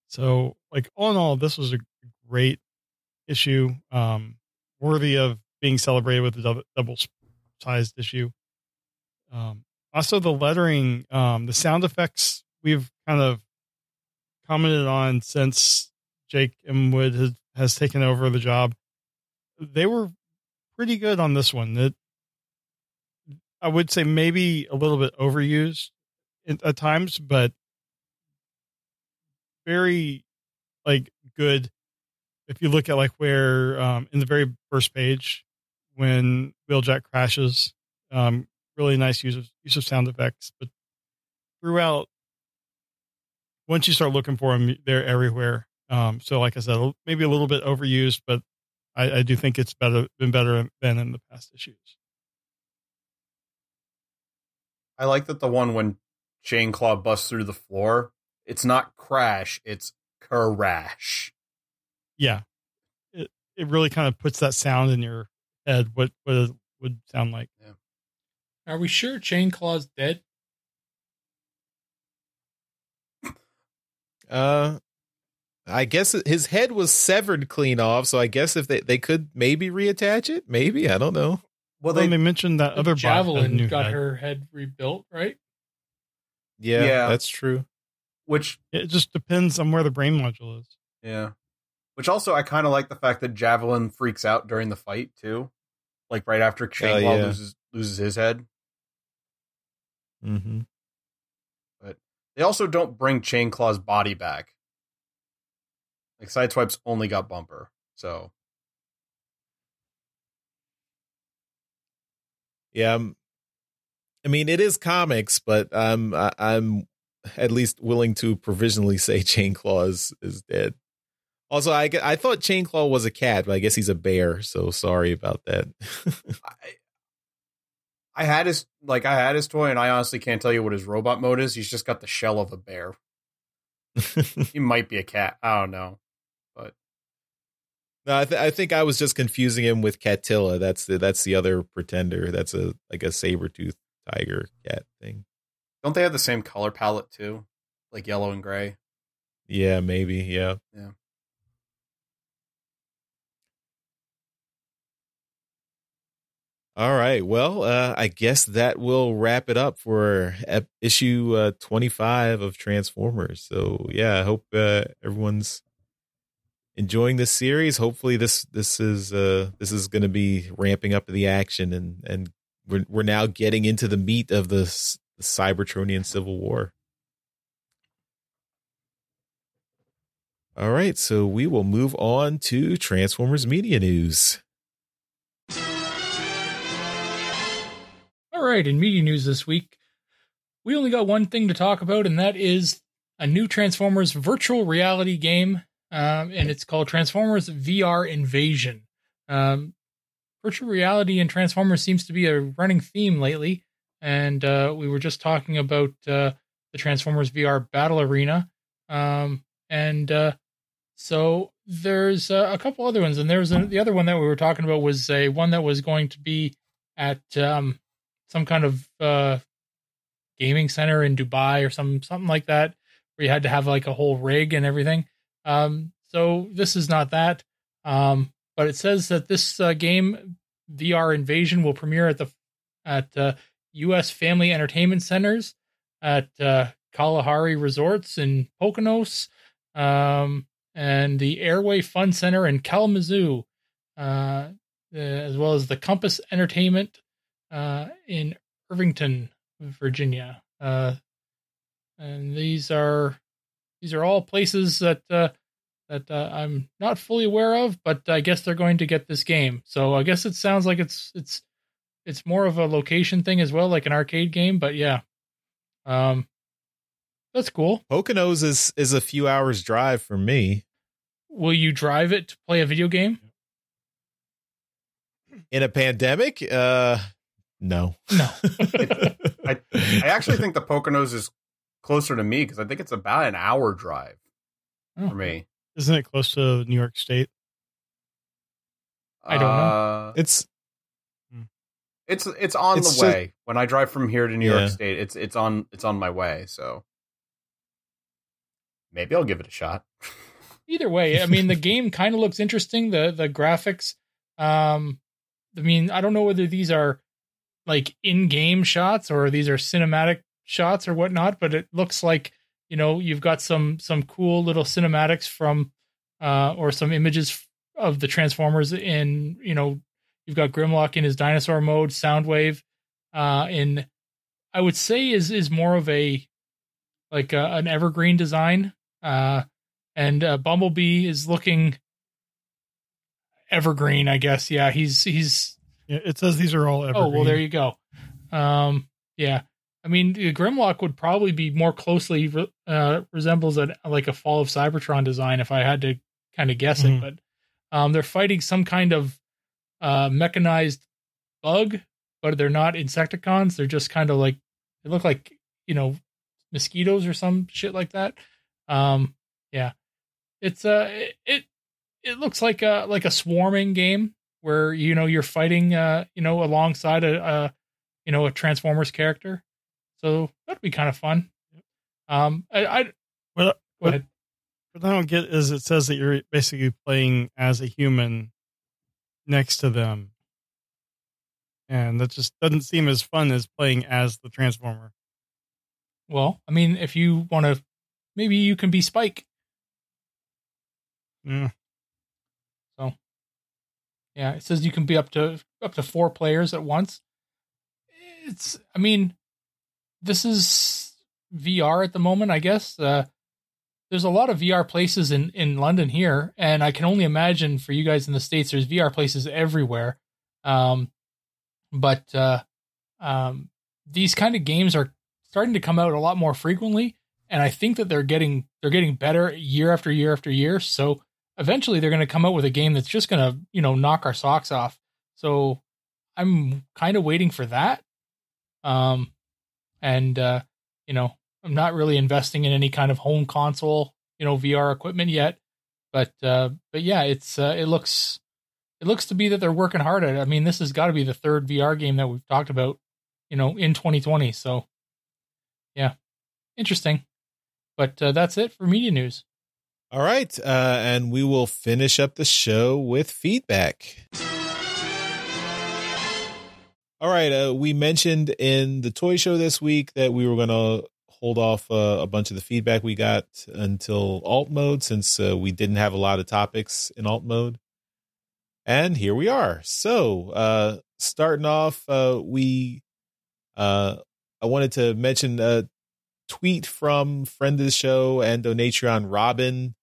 So like all in all, this was a great issue, worthy of being celebrated with a double sized issue. Also the lettering, the sound effects we've kind of commented on since Jake M. Wood has taken over the job. They were pretty good on this one. I would say maybe a little bit overused at times, but very like good. If you look at like where in the very first page when Wheeljack crashes, really nice use of sound effects. But throughout, once you start looking for them, they're everywhere. So like I said, maybe a little bit overused, but I do think it's been better than in the past issues. I like that the one when Chain Claw busts through the floor, it's not crash, it's crash. Yeah. It really kind of puts that sound in your head, what it would sound like. Yeah. Are we sure Chain Claw's dead? I guess his head was severed clean off, so I guess if they could maybe reattach it, maybe, I don't know. Well, they mentioned that other bot had a Javelin new got head. her head rebuilt, right? Yeah, that's true. Which It just depends on where the brain module is. yeah. Which also I kind of like the fact that Javelin freaks out during the fight too, like right after Chainclaw loses his head. Mm-hmm. But they also don't bring Chainclaw's body back. Like Sideswipe's only got Bumper, so Yeah, I mean it is comics, but I'm at least willing to provisionally say Chainclaw is dead. Also, I thought Chainclaw was a cat, but I guess he's a bear. So sorry about that. I had his toy, and I honestly can't tell you what his robot mode is. He's just got the shell of a bear. He might be a cat. I don't know, but no, I think I was just confusing him with Catilla. That's the other pretender. That's a saber-toothed tiger cat thing. don't they have the same color palette too, like yellow and gray? Yeah, maybe. Yeah. Yeah. All right. Well, I guess that will wrap it up for issue 25 of Transformers. So yeah, I hope everyone's enjoying this series. Hopefully this is going to be ramping up the action and we're now getting into the meat of the Cybertronian Civil War. All right, so we will move on to Transformers Media News. All right, in media news this week, we only got one thing to talk about, and that is a new Transformers virtual reality game, and it's called Transformers VR Invasion. Virtual reality in Transformers seems to be a running theme lately, and we were just talking about the Transformers VR Battle Arena, so there's a couple other ones, and the other one that we were talking about was one that was going to be at some kind of gaming center in Dubai or something like that, where you had to have like a whole rig and everything. So this is not that, but it says that this game VR Invasion will premiere at U.S. Family Entertainment Centers at Kalahari Resorts in Poconos, and the Airway Fun Center in Kalamazoo, as well as the Compass Entertainment in Irvington, Virginia. And these are all places that I'm not fully aware of, but I guess they're going to get this game. So I guess it sounds like it's more of a location thing as well, like an arcade game. But yeah, that's cool. Poconos is a few hours drive from me. Will you drive it to play a video game? In a pandemic? No. No. I actually think the Poconos is closer to me because I think it's about an hour drive for me. Isn't it close to New York State? I don't know. It's on the way. When I drive from here to New York State, it's on my way. So maybe I'll give it a shot. Either way, I mean, the game kind of looks interesting. The graphics. I mean, I don't know whether these are like in-game shots or these are cinematic shots or whatnot, but it looks like, you've got some cool little cinematics from or some images of the Transformers in, you've got Grimlock in his dinosaur mode, Soundwave in, I would say is more of an evergreen design, and Bumblebee is looking evergreen, I guess. Yeah, he's yeah, it says these are all evergreen. Oh, well, there you go. Yeah. I mean, Grimlock would probably be more closely resembles like a Fall of Cybertron design if I had to kind of guess it. But they're fighting some kind of mechanized bug, but they're not Insecticons. They're just kind of like, they look like, mosquitoes or some shit like that. Yeah. It's it looks like a swarming game where, you're fighting, alongside a Transformers character. So that'd be kind of fun. Go ahead. What I don't get is it says that you're basically playing as a human next to them. And that just doesn't seem as fun as playing as the Transformer. Well, I mean, if you want to, maybe you can be Spike. Yeah. So, yeah, it says you can be up to 4 players at once. I mean, this is VR at the moment, I guess. There's a lot of VR places in London here, and I can only imagine for you guys in the States, there's VR places everywhere. But these kind of games are starting to come out a lot more frequently, and I think that they're getting better year after year after year. So eventually they're going to come out with a game that's just going to, knock our socks off. So I'm kind of waiting for that. I'm not really investing in any kind of home console, VR equipment yet, but yeah, it looks to be that they're working hard at it. I mean, this has got to be the 3rd VR game that we've talked about, in 2020. So yeah, interesting, but that's it for media news. All right. And we will finish up the show with feedback. All right. We mentioned in the toy show this week that we were going to hold off a bunch of the feedback we got until alt mode, since we didn't have a lot of topics in alt mode. And here we are. So starting off, I wanted to mention a tweet from friend of the show and Donatron Robin,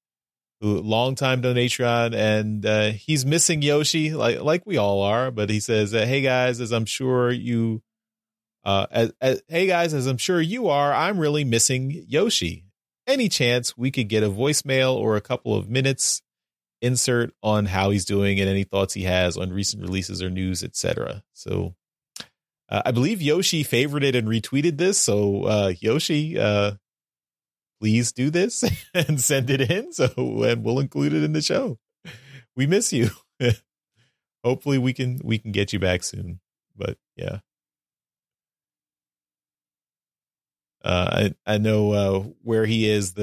who longtime Donatron, and he's missing Yoshi like we all are. But he says, "Hey guys, as I'm sure you, as I'm sure you are, I'm really missing Yoshi. Any chance we could get a voicemail or a couple of minutes insert on how he's doing and any thoughts he has on recent releases or news, etc." So I believe Yoshi favorited and retweeted this. So Yoshi, please do this and send it in. And we'll include it in the show. We miss you. Hopefully we can get you back soon. But yeah. I know where he is.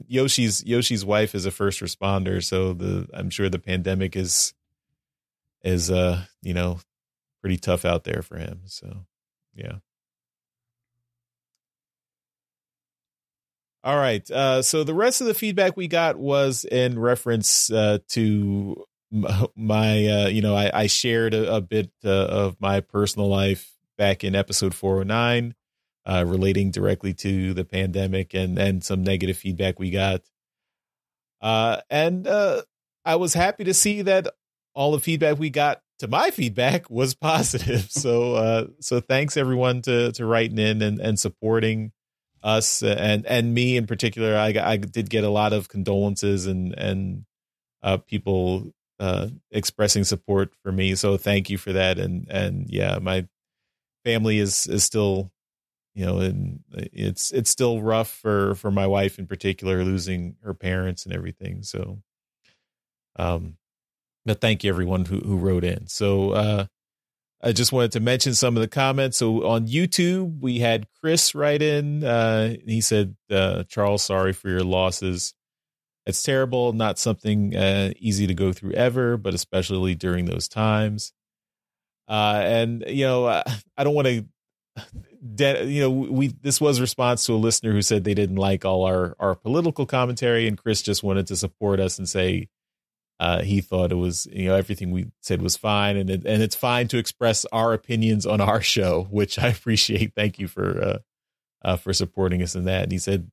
Yoshi's wife is a first responder, so I'm sure the pandemic is pretty tough out there for him. So yeah. All right. So the rest of the feedback we got was in reference to my I shared a bit of my personal life back in episode 409. Relating directly to the pandemic and some negative feedback we got. And I was happy to see that all the feedback we got to my feedback was positive. So thanks everyone to writing in and supporting us and me in particular. I did get a lot of condolences and people expressing support for me. So thank you for that. And yeah, my family is still, and it's still rough for my wife in particular, losing her parents and everything. So, but thank you everyone who wrote in. So, I just wanted to mention some of the comments. So on YouTube, we had Chris write in. He said, Charles, sorry for your losses. It's terrible. Not something easy to go through ever, but especially during those times. And, I don't want to, this was a response to a listener who said they didn't like all our political commentary, and Chris just wanted to support us and say he thought it was, everything we said was fine, and it's fine to express our opinions on our show, which I appreciate. Thank you for supporting us in that. And he said,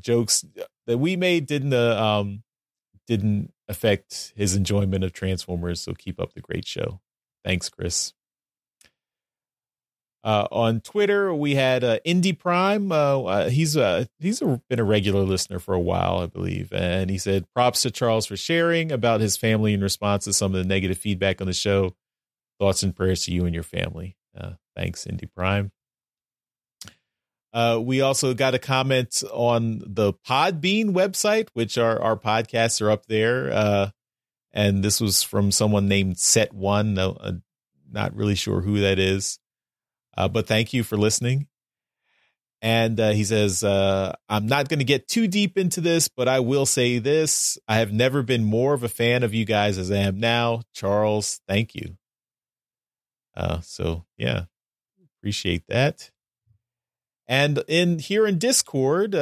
jokes that we made didn't affect his enjoyment of Transformers, so keep up the great show. Thanks, Chris. On Twitter, we had Indie Prime. He's been a regular listener for a while, I believe. And he said, props to Charles for sharing about his family in response to some of the negative feedback on the show. Thoughts and prayers to you and your family. Thanks, Indie Prime. We also got a comment on the Podbean website, which our podcasts are up there. And this was from someone named Set1. Not really sure who that is. But thank you for listening. And he says, I'm not going to get too deep into this, but I will say this. I have never been more of a fan of you guys as I am now. Charles, thank you. So yeah, appreciate that. And here in Discord,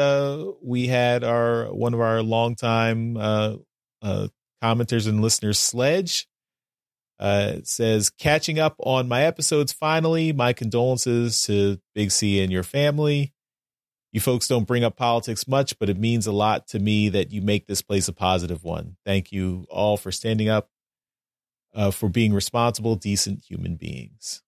we had one of our longtime commenters and listeners, Sledge. It says, catching up on my episodes finally. My condolences to Big C and your family. You folks don't bring up politics much, but it means a lot to me that you make this place a positive one. Thank you all for standing up, for being responsible, decent human beings.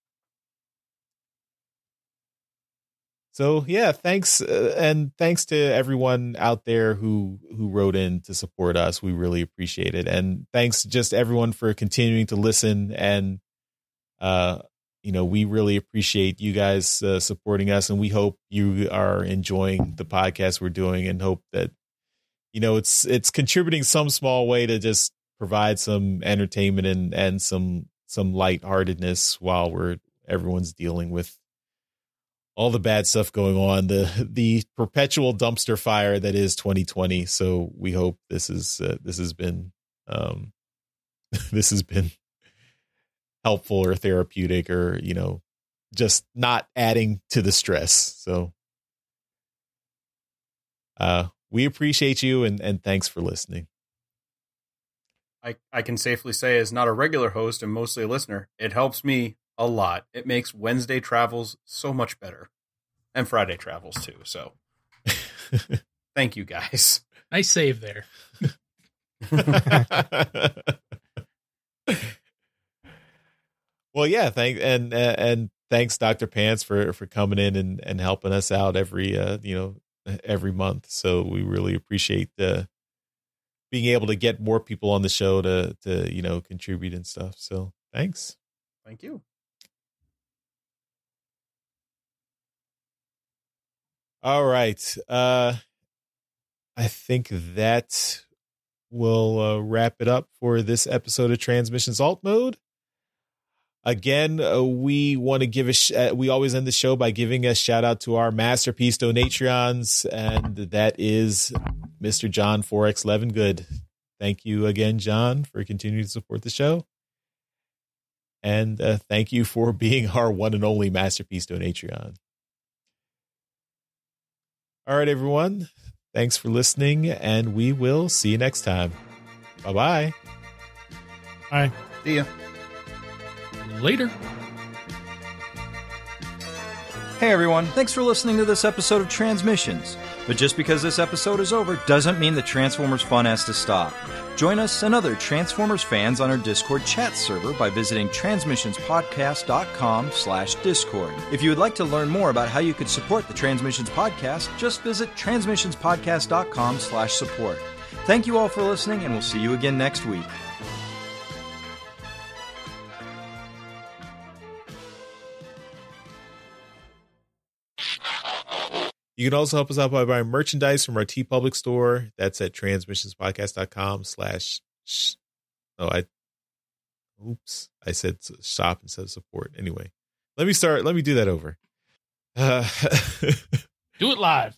So yeah, thanks, and thanks to everyone out there who wrote in to support us. We really appreciate it, and thanks just everyone for continuing to listen. And we really appreciate you guys supporting us, and we hope you are enjoying the podcast we're doing, and hope that it's contributing some small way to just provide some entertainment and some lightheartedness while everyone's dealing with all the bad stuff going on, the perpetual dumpster fire that is 2020. So we hope this has been helpful or therapeutic, or just not adding to the stress. So we appreciate you, and thanks for listening. I can safely say, as not a regular host and mostly a listener, it helps me a lot. It makes Wednesday travels so much better, and Friday travels too. So thank you guys. Nice save there. Well, yeah, thanks Dr. Pants for coming in and helping us out every month. So we really appreciate being able to get more people on the show to contribute and stuff. So thanks. Thank you. All right. I think that will wrap it up for this episode of Transmissions Alt Mode. Again, we want to give we always end the show by giving a shout out to our masterpiece donatrions, and that is Mr. John 4X Levingood. Thank you again, John, for continuing to support the show. And thank you for being our one and only masterpiece donatrion. All right, everyone. Thanks for listening, and we will see you next time. Bye-bye. Bye. See ya. Later. Hey everyone, thanks for listening to this episode of Transmissions. But just because this episode is over doesn't mean the Transformers fun has to stop. Join us and other Transformers fans on our Discord chat server by visiting transmissionspodcast.com/discord. If you would like to learn more about how you could support the Transmissions podcast, just visit transmissionspodcast.com/support. Thank you all for listening, and we'll see you again next week. You can also help us out by buying merchandise from our TeePublic store. That's at transmissionspodcast.com/ I said shop instead of support. Anyway, let me do that over. Do it live.